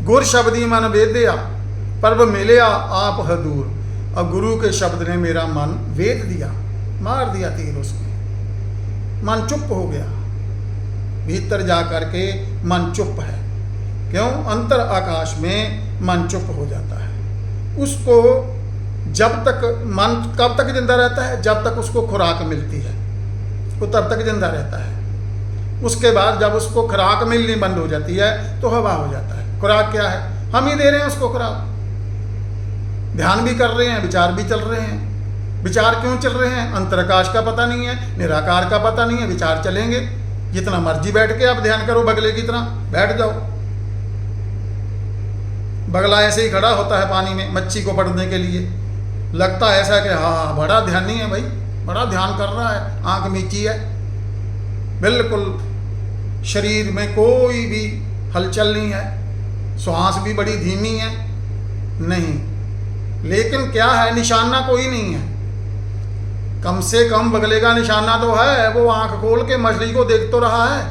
गुर शब्दी मन वेद्या परब मिलया आप है दूर। अब गुरु के शब्द ने मेरा मन वेद दिया, मार दिया तीर उसमें। मन चुप हो गया, भीतर जा करके मन चुप है। क्यों? अंतर आकाश में मन चुप हो जाता है। उसको जब तक मन कब तक जिंदा रहता है? जब तक उसको खुराक मिलती है, वो तब तक जिंदा रहता है। उसके बाद जब उसको खुराक मिलनी बंद हो जाती है तो हवा हो जाता है। खुराक क्या है? हम ही दे रहे हैं उसको खुराक। ध्यान भी कर रहे हैं, विचार भी चल रहे हैं। विचार क्यों चल रहे हैं? अंतराकाश का पता नहीं है, निराकार का पता नहीं है, विचार चलेंगे। जितना मर्जी बैठ के आप ध्यान करो, बगले की तरह बैठ जाओ। बगला ऐसे ही खड़ा होता है पानी में मच्छी को पकड़ने के लिए, लगता है ऐसा कि हाँ बड़ा ध्यान नहीं है भाई, बड़ा ध्यान कर रहा है, आंख मीची है, बिल्कुल शरीर में कोई भी हलचल नहीं है, श्वास भी बड़ी धीमी है। नहीं, लेकिन क्या है? निशाना कोई नहीं है। कम से कम बगले का निशाना तो है, वो आंख खोल के मछली को देख तो रहा है,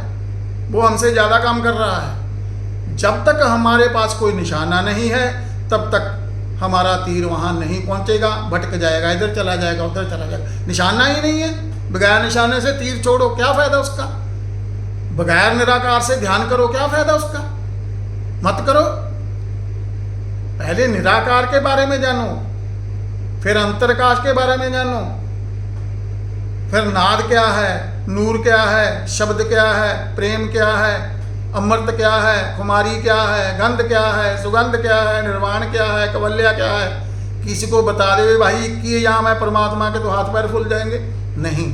वो हमसे ज़्यादा काम कर रहा है। जब तक हमारे पास कोई निशाना नहीं है तब तक हमारा तीर वहाँ नहीं पहुँचेगा, भटक जाएगा, इधर चला जाएगा, उधर चला जाएगा। निशाना ही नहीं है, बगैर निशाने से तीर छोड़ो, क्या फ़ायदा उसका? बगैर निराकार से ध्यान करो, क्या फ़ायदा उसका? मत करो। पहले निराकार के बारे में जानो, फिर अंतरकाश के बारे में जानो, फिर नाद क्या है, नूर क्या है, शब्द क्या है, प्रेम क्या है, अमृत क्या है, कुमारी क्या है, गंध क्या है, सुगंध क्या है, निर्वाण क्या है, कवल्या क्या है। किसी को बता दे भाई कि यहाँ मैं परमात्मा के, तो हाथ पैर फूल जाएंगे। नहीं,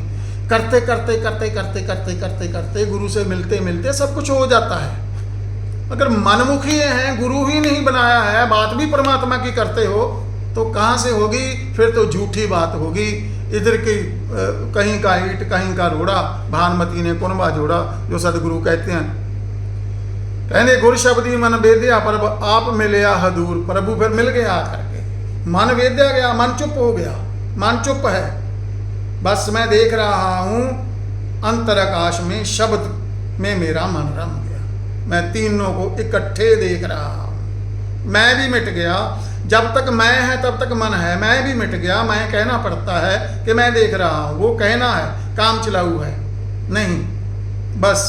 करते करते करते करते करते करते करते गुरु से मिलते मिलते सब कुछ हो जाता है। अगर मनमुखी हैं, गुरु ही नहीं बनाया है, बात भी परमात्मा की करते हो, तो कहाँ से होगी? फिर तो झूठी बात होगी। इधर की कहीं का ईट कहीं का रोड़ा, भानुमति ने कुनबा जोड़ा, जो सदगुरु कहते हैं। कहने गुर शब्दी मन वेद्या पर आप मिलया हदूर। प्रभु फिर मिल गया आकर के, मन वेद्या गया, मन चुप हो गया, मन चुप है। बस मैं देख रहा हूँ अंतराकाश में, शब्द में मेरा मन रम गया। मैं तीनों को इकट्ठे देख रहा हूँ। मैं भी मिट गया, जब तक मैं है तब तक मन है। मैं भी मिट गया, मैं कहना पड़ता है कि मैं देख रहा हूँ, वो कहना है, काम चलाऊ है। नहीं, बस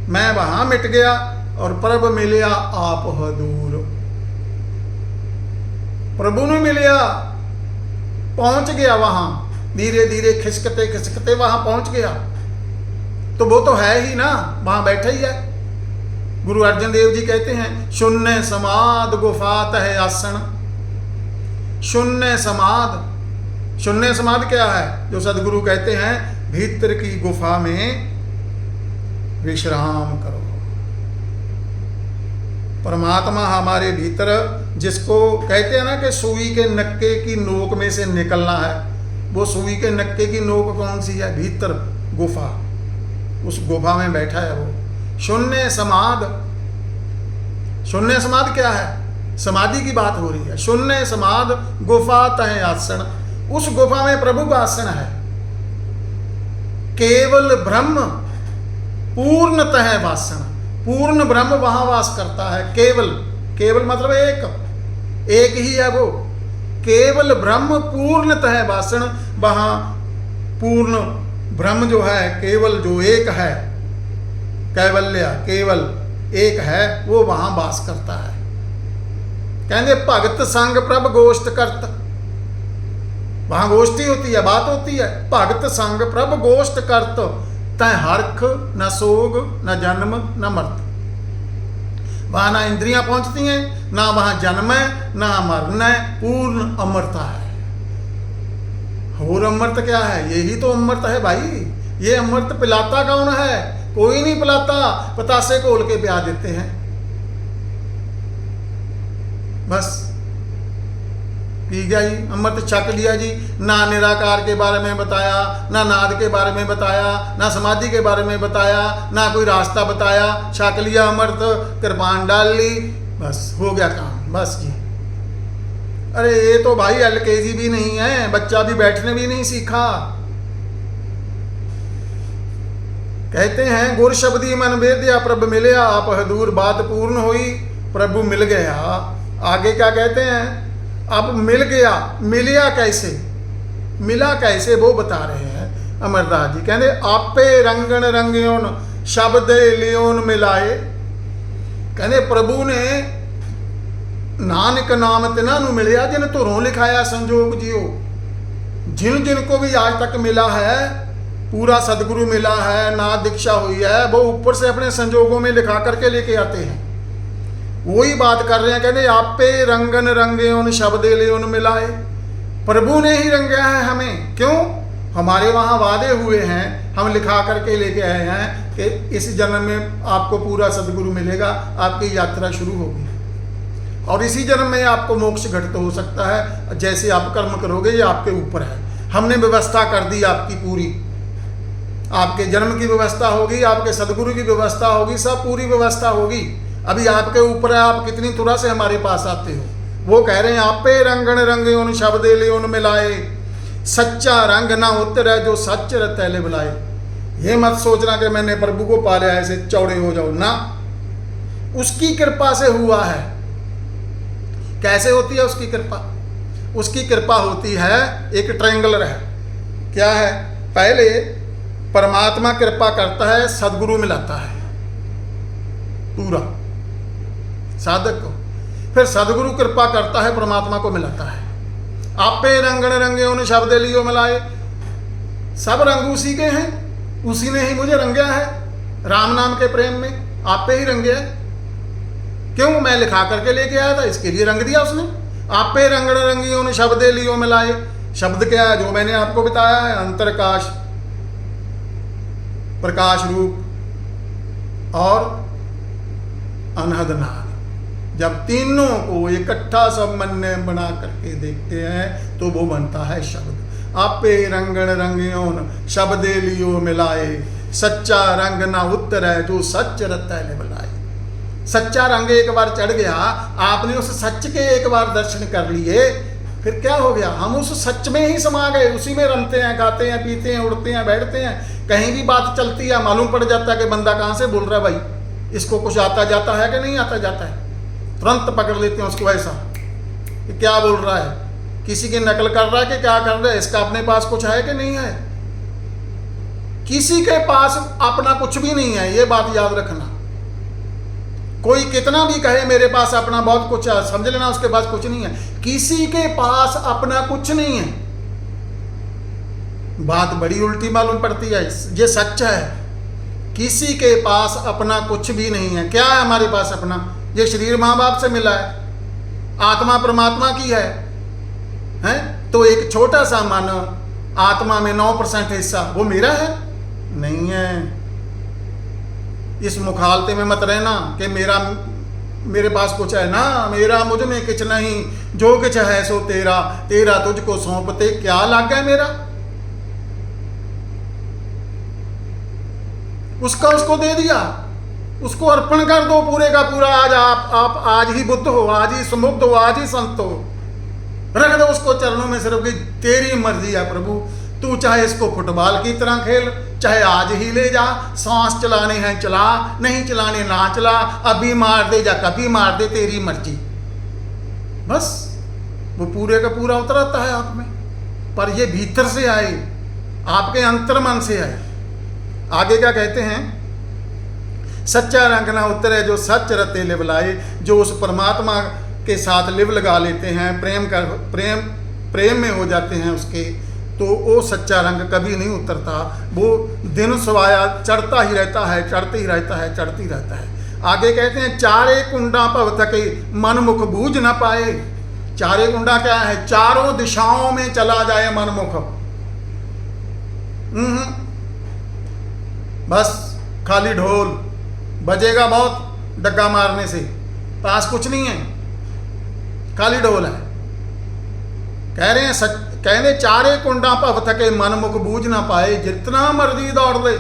मैं वहाँ मिट गया और प्रभु मिलिया आप दूर। प्रभु ने मिलिया, पहुँच गया वहाँ, धीरे धीरे खिसकते खिसकते वहाँ पहुँच गया। तो वो तो है ही ना, वहाँ बैठा ही है। गुरु अर्जन देव जी कहते हैं, शून्य समाध गुफात है आसन। शून्य समाध, शून्य समाध क्या है? जो सदगुरु कहते हैं, भीतर की गुफा में विश्राम करो। परमात्मा हमारे भीतर, जिसको कहते हैं ना कि सुई के नक्के की नोक में से निकलना है, वो सुई के नक्के की नोक कौन सी है? भीतर गुफा, उस गुफा में बैठा है वो। शून्य समाध, शून्य समाध क्या है? समाधि की बात हो रही है। शून्य समाध गुफा तह आसन, उस गुफा में प्रभु का आसन है। केवल ब्रह्म पूर्णतः वासन, पूर्ण ब्रह्म वहां वास करता है। केवल, केवल मतलब एक ही है वो। केवल ब्रह्म पूर्णतः वासन, वहां पूर्ण ब्रह्म जो है, केवल जो एक है, कैवल्य केवल एक है, वो वहां वास करता है। कहते भगत संग प्रभ गोष्ठ करत, वहां गोष्ठी होती है, बात होती है। भगत संग प्रभ गोष्ठ करत, तय हर्ख न सोग न जन्म न मृत। वहां ना इंद्रियां पहुंचती हैं, ना वहां जन्म है ना मरण है, पूर्ण अमरता है। और अमृत क्या है? यही तो अमृत है भाई। ये अमृत पिलाता कौन है? कोई नहीं पिलाता, पतासे खोल के पिला देते हैं बस। पी गया जी, अमृत छक लिया जी। ना निराकार के बारे में बताया, ना नाद के बारे में बताया, ना समाधि के बारे में बताया, ना कोई रास्ता बताया। छक लिया अमृत, कृपान डाल ली, बस हो गया काम, बस जी। अरे ये तो भाई LKG भी नहीं है, बच्चा भी बैठने भी नहीं सीखा। कहते हैं गुर शब्दी मन वेद्या प्रभु मिलया, आप हदूर बात पूर्ण हुई, प्रभु मिल गया। आगे क्या कहते हैं? अब मिल गया, मिलिया कैसे, मिला कैसे, वो बता रहे हैं अमरदास जी। कहते आपे रंगन रंग्योन शब्द लियोन मिलाए। कहते प्रभु ने नानक नाम तिना नू मिलिया जिन धुरों लिखाया संजोग जियो। जिन जिनको भी आज तक मिला है, पूरा सदगुरु मिला है, ना दीक्षा हुई है, वो ऊपर से अपने संजोगों में लिखा करके लेके आते हैं। वही बात कर रहे हैं। कहते आपे रंगन रंगे उन शब्द ले उन मिलाए। प्रभु ने ही रंगा है हमें। क्यों? हमारे वहाँ वादे हुए हैं, हम लिखा करके लेके आए हैं कि इस जन्म में आपको पूरा सदगुरु मिलेगा, आपकी यात्रा शुरू होगी और इसी जन्म में आपको मोक्ष घटित हो सकता है। जैसे आप कर्म करोगे ये आपके ऊपर है। हमने व्यवस्था कर दी आपकी पूरी, आपके जन्म की व्यवस्था होगी, आपके सदगुरु की व्यवस्था होगी, सब पूरी व्यवस्था होगी। अभी आपके ऊपर है, आप कितनी तुरा से हमारे पास आते हो। वो कह रहे हैं आपे रंगन रंगे उन शब्द ले उन मिलाए, सच्चा रंग ना उतर है जो सच रहते बुलाए। ये मत सोचना कि मैंने प्रभु को पा लिया ऐसे चौड़े हो जाओ ना, उसकी कृपा से हुआ है। कैसे होती है उसकी कृपा? उसकी कृपा होती है, एक ट्रायंगल है। क्या है? पहले परमात्मा कृपा करता है, सदगुरु मिलाता है पूरा साधक को, फिर सदगुरु कृपा करता है, परमात्मा को मिलाता है। आपे रंगन रंगे उन शब्द लियो मिलाए। सब रंग उसी के हैं, उसी ने ही मुझे रंगया है राम नाम के प्रेम में। आपे ही रंगे है। क्यों? मैं लिखा करके लेके आया था, इसके लिए रंग दिया उसने। आपे रंगन रंगी उन शब्द लियो मिलाए। शब्द क्या है? जो मैंने आपको बताया है, अंतरकाश, प्रकाश रूप और अनहद नाद। जब तीनों को इकट्ठा सब मन में बना करके देखते हैं तो वो बनता है शब्द। आपे रंगन रंगियोन शब्द लियो मिलाए, सच्चा रंग ना उतर है जो सच रहता है बुलाए। सच्चा रंग एक बार चढ़ गया, आपने उस सच के एक बार दर्शन कर लिए, फिर क्या हो गया? हम उस सच में ही समा गए, उसी में रमते हैं, गाते हैं, पीते हैं, उड़ते हैं, बैठते हैं। कहीं भी बात चलती है, मालूम पड़ जाता है कि बंदा कहाँ से बोल रहा है, भाई इसको कुछ आता जाता है कि नहीं आता जाता है। तुरंत पकड़ लेते हैं उसको ऐसा कि क्या बोल रहा है, किसी की नकल कर रहा है कि क्या कर रहा है, इसका अपने पास कुछ है कि नहीं है। किसी के पास अपना कुछ भी नहीं है, ये बात याद रखना। कोई कितना भी कहे मेरे पास अपना बहुत कुछ है, समझ लेना उसके पास कुछ नहीं है। किसी के पास अपना कुछ नहीं है। बात बड़ी उल्टी मालूम पड़ती है, ये सच है। किसी के पास अपना कुछ भी नहीं है। क्या है हमारे पास अपना? ये शरीर माँ बाप से मिला है, आत्मा परमात्मा की है, हैं? तो एक छोटा सा मानव आत्मा में 9% हिस्सा वो मेरा है? नहीं है। इस मुखालते में मत रहना कि मेरे पास कुछ है ना, मेरा मुझ में कुछ नहीं, जो कुछ है सो तेरा, तेरा तुझको सौंपते क्या लग गया मेरा। उसका उसको दे दिया, उसको अर्पण कर दो पूरे का पूरा। आज आप आज ही बुद्ध हो, आज ही समुद्ध हो, आज ही संत हो। रख दो उसको चरणों में सिर्फ की तेरी मर्जी है प्रभु, तू चाहे इसको फुटबॉल की तरह खेल, चाहे आज ही ले जा, सांस चलाने हैं चला, नहीं चलाने ना चला, अभी मार दे या कभी मार दे, तेरी मर्जी। बस वो पूरे का पूरा उतरता है आप में, पर ये भीतर से आए, आपके अंतर मन से आए। आगे क्या कहते हैं, सच्चा रंग ना उतरे जो सच रते लिव लाए, जो उस परमात्मा के साथ लिव लगा लेते हैं, प्रेम में हो जाते हैं उसके, तो वो सच्चा रंग कभी नहीं उतरता, वो दिन सवाया चढ़ता ही रहता है, चढ़ते ही रहता है, चढ़ती रहता है। आगे कहते हैं चारे कुंडा भव थके मन मुख बूझ न पाए। चारे कुंडा क्या है, चारों दिशाओं में चला जाए मनमुख, बस खाली ढोल बजेगा बहुत डग्गा मारने से, पास कुछ नहीं है, खाली ढोल है। कह रहे हैं कहने चारे कुंडा भव थके मन मुख बूझ ना पाए, जितना मर्जी दौड़ ले,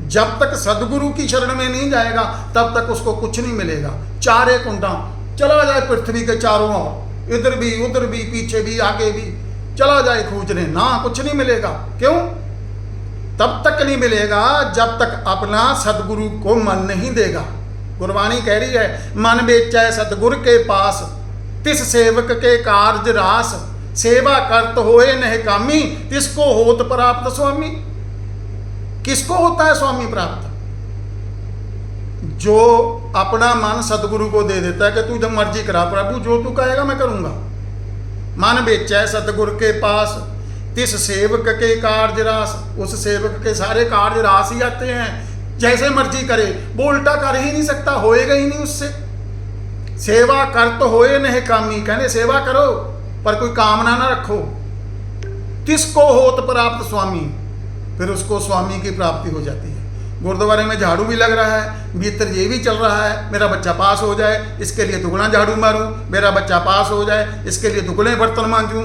जब तक सदगुरु की शरण में नहीं जाएगा तब तक उसको कुछ नहीं मिलेगा। चारे कुंडा चला जाए पृथ्वी के चारों ओर, इधर भी उधर भी, पीछे भी आगे भी चला जाए खोजने, ना कुछ नहीं मिलेगा। क्यों? तब तक नहीं मिलेगा जब तक अपना सदगुरु को मन नहीं देगा। गुरबाणी कह रही है मन बेचै सतगुर के पास, तिस सेवक के कार्य रास, सेवा करत होए नह कामी, तिसको होत प्राप्त स्वामी। किसको होता है स्वामी प्राप्त? जो अपना मन सतगुरु को दे देता है कि तू जब मर्जी करा प्रभु, जो तू कहेगा मैं करूंगा। मन बेचै सतगुर के पास, तिस सेवक के कार्य रास, उस सेवक के सारे कार्य रास ही आते हैं, जैसे मर्जी करे, वो उल्टा कर ही नहीं सकता, होएगा ही नहीं उससे। सेवा कर तो होए नहीं कामी, कहने सेवा करो पर कोई कामना ना रखो। किसको होत प्राप्त स्वामी, फिर उसको स्वामी की प्राप्ति हो जाती है। गुरुद्वारे में झाड़ू भी लग रहा है, भीतर ये भी चल रहा है, मेरा बच्चा पास हो जाए इसके लिए दुगना झाड़ू मारूं, मेरा बच्चा पास हो जाए इसके लिए दुगने बर्तन मांजूं।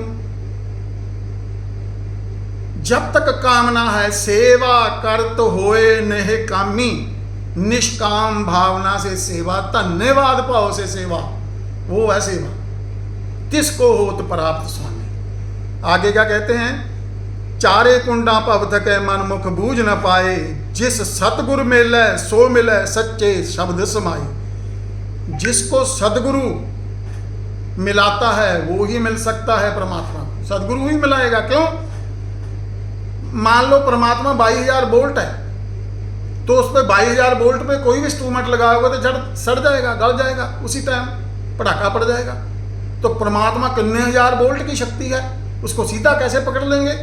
जब तक कामना है, सेवा कर तो होए नहीं कामी, निष्काम भावना से सेवा, धन्यवाद भाव से सेवा, वो है सेवा। तिसको होत प्राप्त स्वामी। आगे क्या कहते हैं, चारे कुंडा भव थके मन मुख बूझ न पाए, जिस सतगुरु मिले सो मिले सच्चे शब्द समाए। जिसको सदगुरु मिलाता है वो ही मिल सकता है परमात्मा, सदगुरु ही मिलाएगा। क्यों? मान लो परमात्मा 22,000 वोल्ट है, तो उस पर 22,000 वोल्ट पे कोई भी इंस्ट्रूमेंट लगाया होगा तो सड़ जाएगा, गल जाएगा, उसी टाइम पटाखा पड़ जाएगा। तो परमात्मा कितने हजार वोल्ट की शक्ति है, उसको सीधा कैसे पकड़ लेंगे?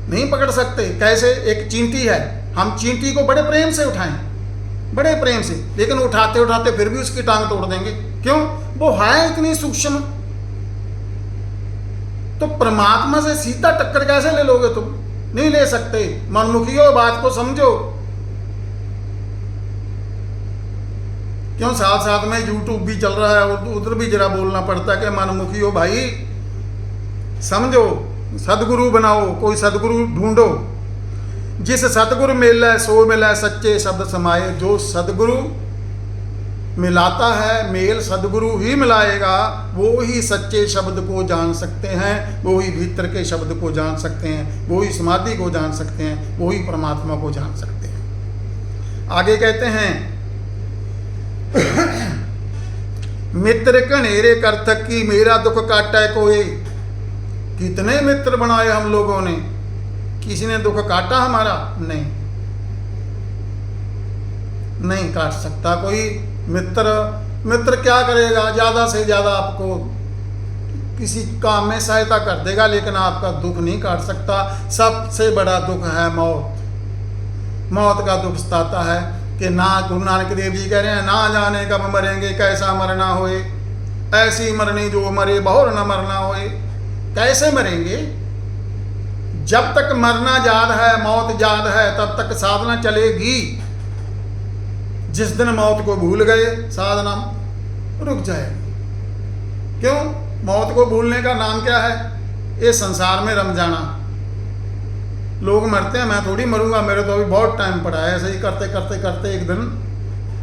नहीं पकड़ सकते। कैसे? एक चींटी है, हम चींटी को बड़े प्रेम से उठाएं, बड़े प्रेम से, लेकिन उठाते उठाते फिर भी उसकी टांग तोड़ देंगे। क्यों? वो है इतनी सूक्ष्म। तो परमात्मा से सीधा टक्कर कैसे ले लोगे तुम? नहीं ले सकते। मनमुखियों, बात को समझो। क्यों? साथ साथ में यूट्यूब भी चल रहा है और उधर भी जरा बोलना पड़ता है कि मनमुखियों भाई समझो, सदगुरु बनाओ, कोई सदगुरु ढूंढो। जिस सतगुरु मिले सो मिले सच्चे शब्द समाये। जो सदगुरु मिलाता है, मेल सदगुरु ही मिलाएगा, वो ही सच्चे शब्द को जान सकते हैं, वो ही भीतर के शब्द को जान सकते हैं, वो ही समाधि को जान सकते हैं, वो ही परमात्मा को जान सकते हैं। आगे कहते हैं मित्र कनेरे करथक की मेरा दुख काटा कोई। कितने मित्र बनाए हम लोगों ने, किसी ने दुख काटा हमारा? नहीं, नहीं काट सकता कोई मित्र। मित्र क्या करेगा? ज़्यादा से ज़्यादा आपको किसी काम में सहायता कर देगा, लेकिन आपका दुख नहीं काट सकता। सबसे बड़ा दुख है मौत। मौत का दुख सताता है कि ना, गुरु नानक देव जी कह रहे हैं, ना जाने कब मरेंगे, कैसा मरना होए, ऐसी मरनी जो मरे बहुर न मरना होए। कैसे मरेंगे? जब तक मरना याद है, मौत याद है, तब तक साधना चलेगी। जिस दिन मौत को भूल गए, साधना रुक जाएगी। क्यों? मौत को भूलने का नाम क्या है? ये संसार में रम जाना। लोग मरते हैं, मैं थोड़ी मरूंगा, मेरे तो अभी बहुत टाइम पड़ा है। ऐसे ही करते करते करते एक दिन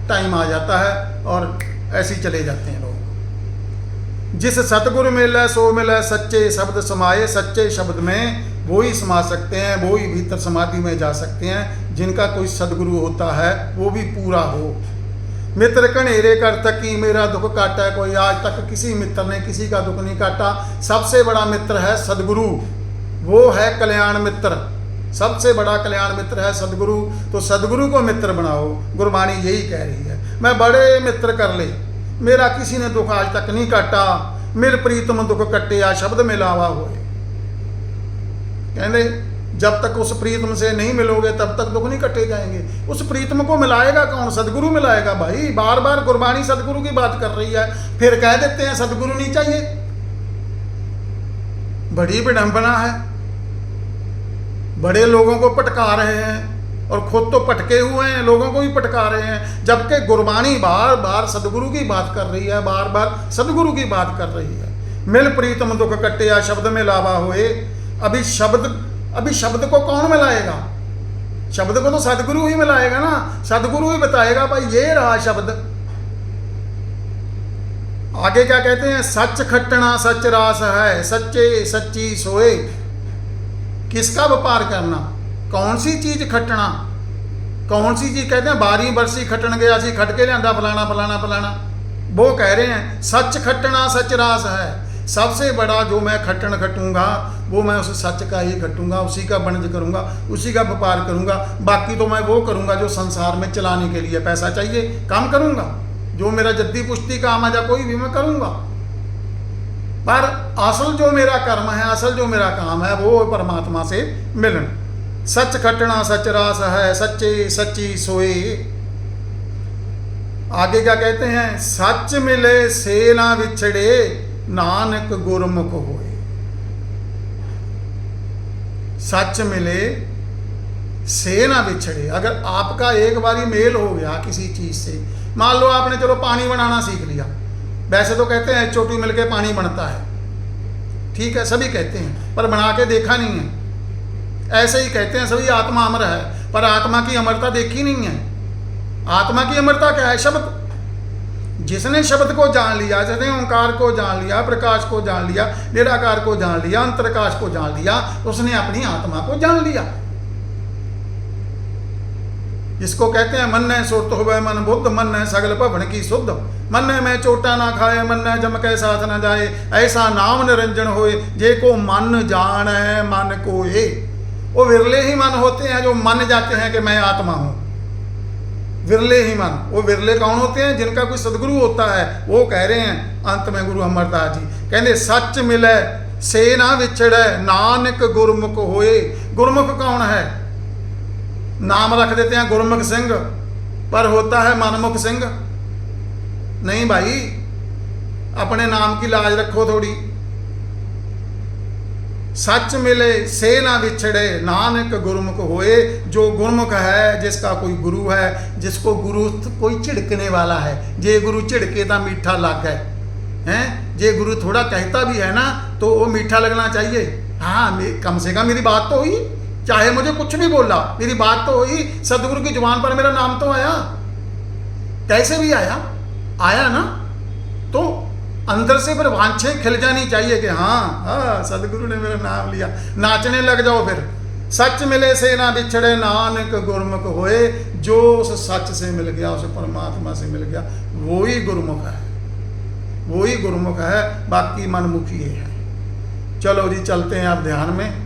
टाइम आ जाता है और ऐसे ही चले जाते हैं लोग। जिस सतगुरु मिले सो मिले सच्चे शब्द समाये। सच्चे शब्द में वो ही समा सकते हैं, वो ही भीतर समाधि में जा सकते हैं जिनका कोई सदगुरु होता है, वो भी पूरा हो। मित्र कनेरे कर तकी मेरा दुख काटा। कोई आज तक किसी मित्र ने किसी का दुख नहीं काटा। सबसे बड़ा मित्र है सदगुरु, वो है कल्याण मित्र। सबसे बड़ा कल्याण मित्र है सदगुरु। तो सदगुरु को मित्र बनाओ, गुरबाणी यही कह रही है। मैं बड़े मित्र कर ले, मेरा किसी ने दुख आज तक नहीं काटा। मिल प्रीतम दुख कटे आ शब्द मिलावा होए। कहने जब तक उस प्रीतम से नहीं मिलोगे तब तक दुख नहीं कटे जाएंगे। उस प्रीतम को मिलाएगा कौन? सदगुरु मिलाएगा भाई। बार बार गुरबाणी सदगुरु की बात कर रही है, फिर कह देते हैं सदगुरु नहीं चाहिए। बड़ी विडंबना है। बड़े लोगों को पटका रहे हैं और खुद तो पटके हुए हैं, लोगों को भी पटका रहे हैं। जबकि गुरबाणी बार बार सदगुरु की बात कर रही है, बार बार सदगुरु की बात कर रही है। मिल प्रीतम दुख कटे या शब्द में लावा होए। अभी शब्द को कौन मिलाएगा? शब्द को तो सदगुरु ही मिलाएगा ना। सदगुरु ही बताएगा भाई ये रहा शब्द। आगे क्या कहते हैं? सच खट्टना सच रास है, सच्चे सच्ची सोए। किसका व्यापार करना? कौन सी चीज खट्टना? कौन सी चीज? कहते हैं 12 बरसी खट्टन गया सी, खट के लिया फलाना फलाना फलाना। वो कह रहे हैं सच खट्टना सच रास है। सबसे बड़ा जो मैं खट्टन खटूंगा वो मैं उस सच का ही खटूंगा, उसी का वणज करूंगा, उसी का व्यापार करूंगा। बाकी तो मैं वो करूंगा जो संसार में चलाने के लिए पैसा चाहिए, काम करूंगा। जो मेरा जद्दी पुश्ती काम आ जा कोई भी मैं करूंगा। पर असल जो मेरा कर्म है, असल जो मेरा काम है वो परमात्मा से मिलन। सच खटना सच रास है, सच्चे सच्ची सोए। आगे क्या कहते हैं? सच मिले से ना विछड़े, नानक गुरमुख होए। सच मिले से ना बिछड़े। अगर आपका एक बारी मेल हो गया किसी चीज से, मान लो आपने चलो पानी बनाना सीख लिया। वैसे तो कहते हैं चोटी मिलके पानी बनता है, ठीक है, सभी कहते हैं, पर बना के देखा नहीं है। ऐसे ही कहते हैं सभी आत्मा अमर है, पर आत्मा की अमरता देखी नहीं है। आत्मा की अमरता क्या है? शब्द। जिसने शब्द को जान लिया, जिसने ओंकार को जान लिया, प्रकाश को जान लिया, निराकार को जान लिया, अंतरकाश को जान लिया, उसने अपनी आत्मा को जान लिया। जिसको कहते हैं मन है सुरत होवे मन बुद्ध, मन है सगल भवन की शुद्ध, मन है मैं चोटा ना खाए, मन है जम के साथ न जाए, ऐसा नाम निरंजन होए, जे को मन जान है मन को ये। वो विरले ही मन होते हैं जो मन जाते हैं कि मैं आत्मा हूं। विरले ही मन। वो विरले कौन होते हैं? जिनका कोई सदगुरु होता है। वो कह रहे हैं अंत में गुरु अमरदास जी कहते सच मिले से ना विछड़े, नानक गुरमुख होए। गुरमुख कौन है? नाम रख देते हैं गुरमुख सिंह, पर होता है मनमुख सिंह। नहीं भाई, अपने नाम की लाज रखो थोड़ी। सच मिले से ना विछड़े, नानक गुरमुख होए। जो गुरमुख है, जिसका कोई गुरु है, जिसको गुरु कोई झिड़कने वाला है। जे गुरु झिड़के तो मीठा लग है, जे गुरु थोड़ा कहता भी है ना तो वो मीठा लगना चाहिए। हाँ, कम से कम मेरी बात तो हुई, चाहे मुझे कुछ नहीं बोला, मेरी बात तो हुई। सदगुरु की जुबान पर मेरा नाम तो आया, कैसे भी आया ना। तो अंदर से फिर वांछें खिल जानी चाहिए कि हाँ सदगुरु ने मेरा नाम लिया, नाचने लग जाओ फिर। सच मिले से ना बिछड़े, नानक गुरमुख होए। जो उस सच से मिल गया, उस परमात्मा से मिल गया, वो ही गुरमुख है, वो ही गुरमुख है। बाकी मनमुखी है। चलो जी, चलते हैं आप ध्यान में।